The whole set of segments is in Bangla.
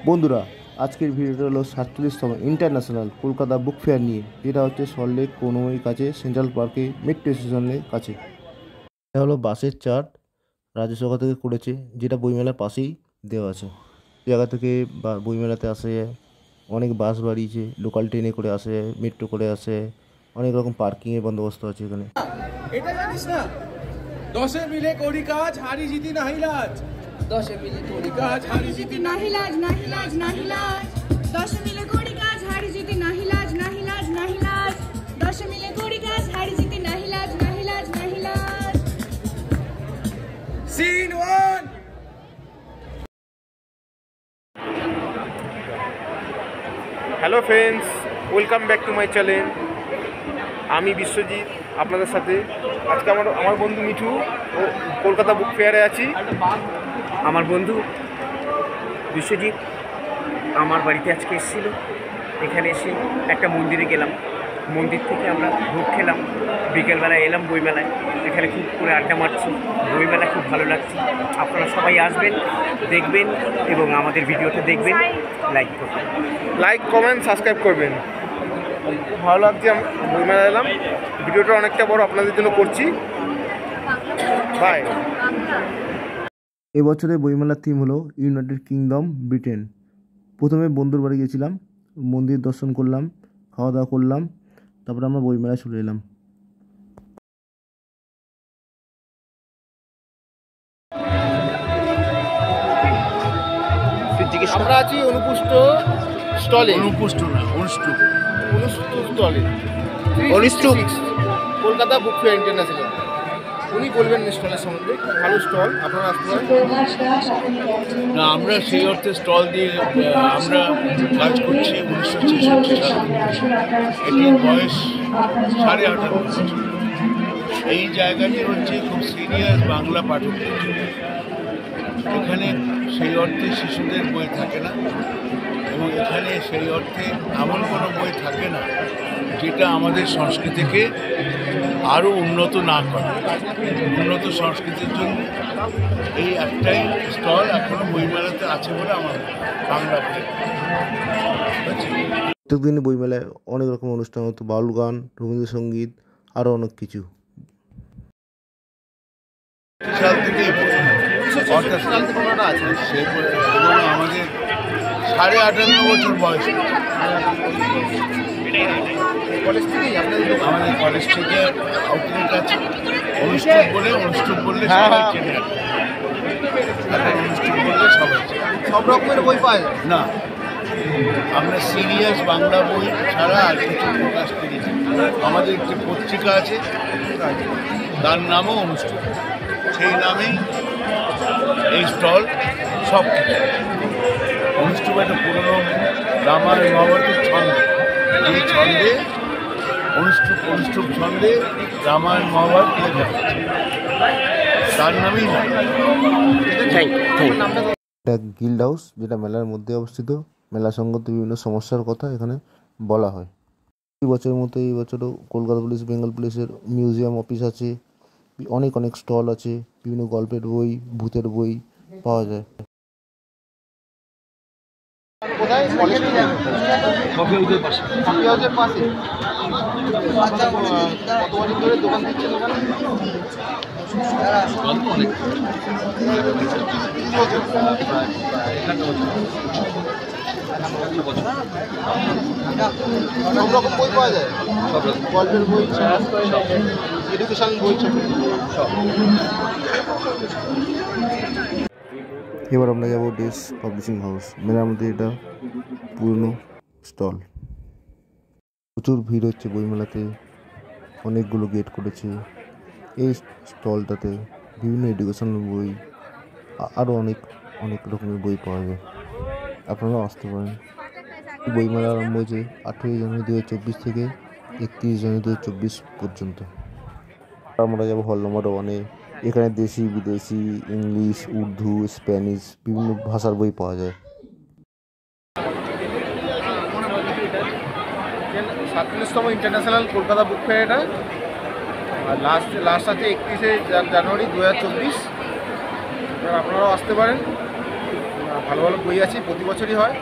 বন্ধুরা, আজকের ভিডিওটা হলো 47তম ইন্টারন্যাশনাল কলকাতা বুক ফেয়ার নিয়ে, যেটা হচ্ছে সল্টলেক কৌনময়ীর কাছে সেন্ট্রাল পার্কে মেট্রো স্টেশনের কাছে। এটা হলো বাসের চার্ট রাজ্য সরকার থেকে করেছে, যেটা বইমেলার পাশেই দেওয়া আছে। জায়গা থেকে বা বইমেলাতে আসে, অনেক বাস বাড়িয়েছে, লোকাল ট্রেনে করে আসে, মেট্রো করে আসে, অনেক রকম পার্কিংয়ের বন্দোবস্ত আছে এখানে। এটা জানিস না, 10 মিলে করি কাজ, হারি জিতি নাহি লাজ। 10 মিলে করি কাজ, হারি জিতি নাহি লাজ, নাহি লাজ, নাহি লাজ। 10 মিলে করি কাজ, হারি জিতি নাহি লাজ, নাহি লাজ, নাহি লাজ। 10 মিলে করি কাজ, হারি জিতি নাহি লাজ, নাহি লাজ, নাহি লাজ। Scene 1। Hello friends, welcome back to my channel. আমি বিশ্বজিৎ আপনাদের সাথে। আজকে আমার বন্ধু মিঠু ও কলকাতা বুক ফেয়ারে আছি। আমার বন্ধু বিশ্বজিৎ আমার বাড়িতে আজকে এসেছিল। এখানে এসে একটা মন্দিরে গেলাম, মন্দির থেকে আমরা ভোগ খেলাম, বিকেলবেলায় এলাম বইমেলায়। এখানে খুব করে আড্ডা মারছি, বইমেলা খুব ভালো লাগছে। আপনারা সবাই আসবেন, দেখবেন এবং আমাদের ভিডিওটা দেখবেন, লাইক করবেন। লাইক, কমেন্ট, সাবস্ক্রাইব করবেন। খুব ভালো লাগছে, আমি বইমেলা এলাম। ভিডিওটা অনেকটা বড় আপনাদের জন্য করছি। বাই। এবছরের বইমেলার থিম হলো ইউনাইটেড কিংডম ব্রিটেন। প্রথমে বন্ধুর বাড়ি গেছিলাম, মন্দির দর্শন করলাম, খাওয়া দাওয়া করলাম, তারপরে আমরা বইমেলায় চলে এলাম। আমরা আছি অনুপুষ্ট স্টলে। অনুপুষ্ট না, অনুষ্টুপ। স্টলে Anushtup. Kolkata book fair international. উনি বলবেন স্টলের সম্বন্ধে। ভালো স্টল, আপনারা আসতে পারেন। না, আমরা সেই অর্থে স্টল দিয়ে আমরা কাজ করছি 1966 সালে। এটির বয়স 58.5 বছর। এই জায়গাটি হচ্ছে খুব সিরিয়াস বাংলা পাঠকদের জন্য। এখানে সেই অর্থে শিশুদের বই থাকে না, এবং এখানে সেই অর্থে এমন কোনো বই থাকে না যেটা আমাদের সংস্কৃতিকে আরও উন্নত না করে। উন্নত সংস্কৃতির জন্য এই একটাই স্টল এখনও বইমেলাতে আছে বলে আমার বাংলা বই। প্রত্যেক দিনই বইমেলায় অনেক রকম অনুষ্ঠান হতো, বাউল গান, রবীন্দ্রসঙ্গীত, আরও অনেক কিছু। সাল থেকে অর্থাৎ আছে সে, এবং আমাদের 58.5 বছর বয়স। আমাদের কলেজ থেকে আউটলেট আছে অনুষ্ঠুপ বলে, অনুষ্ঠুপ বললে সবাই চেনে। অনুষ্ঠুপ বললে সবাই চেনে। সব রকমের বই পাওয়া যায় না, আমরা সিরিয়াস বাংলা বই ছাড়া আর কিছু প্রকাশ করেছি। আমাদের একটি পত্রিকা আছে, তার নামও অনুষ্ঠুপ। সেই নামেই এই স্টল। সব কিছু অনুষ্ঠুপ একটা পুরনো রামায়ণ মহাভারতের ছন্দ, এই ছন্দে অনুষ্ঠুপ ছন্দে রামায়ণ মহাভারত লেখা হচ্ছে, তার নামেই না। এটা গিল্ড হাউস, যেটা মেলার মধ্যে অবস্থিত। মেলা সংগত বিভিন্ন সমস্যার কথা এখানে বলা হয়। এই বছরের মতো এই বছরও কলকাতা পুলিশ, বেঙ্গল পুলিশের মিউজিয়াম অফিস আছে, অনেক স্টল আছে, বিভিন্ন গল্পের বই, ভূতের বই পাওয়া যায়। কোথায়? কফি হাউসের পাশে। কফি হাউসের পাশে। আচ্ছা, কত বছর ধরে দোকান দিচ্ছেন ওখানে? সব রকম বই পাওয়া যায়, সব রকম গল্পের বই, এডুকেশন বই, সব। এবার আমরা যাবো ডেস পাবলিশিং হাউস। মেলার মধ্যে এটা পুরনো স্টল। প্রচুর ভিড় হচ্ছে বইমেলাতে, অনেকগুলো গেট করেছে। এই স্টলটাতে বিভিন্ন এডুকেশনাল বই, আরও অনেক রকমের বই পাওয়া যায়। আপনারাও আসতে পারেন। বইমেলা আরম্ভ হয়েছে 8ই জানুয়ারি 2024 থেকে 31 জানুয়ারি 2024 পর্যন্ত। আমরা যাবো হল নম্বর 1-এ। এখানে দেশি, বিদেশি, ইংলিশ, উর্দু, স্প্যানিশ বিভিন্ন ভাষার বই পাওয়া যায়। 47তম ইন্টারন্যাশনাল কলকাতা বুক ফেয়ার এটা। আর লাস্ট আছে 31শে জানুয়ারি 2024। আপনারাও আসতে পারেন। ভালো ভালো বই আছে, প্রতি বছরই হয়।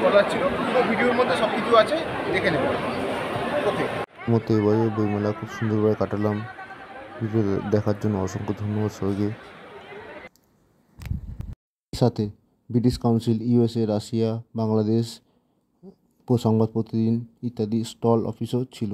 বলার ছিল, পুরো ভিডিওর মধ্যে সব কিছু আছে, দেখে নেব। ওকে, মতো এবারে বইমেলা খুব সুন্দরভাবে কাটালাম। ভিডিও দেখার জন্য অসংখ্য ধন্যবাদ সবাইকে। সাথে British council, USA, Russia, Bangladesh, সংবাদ প্রতিদিন ইত্যাদি স্টল অফিসও ছিল।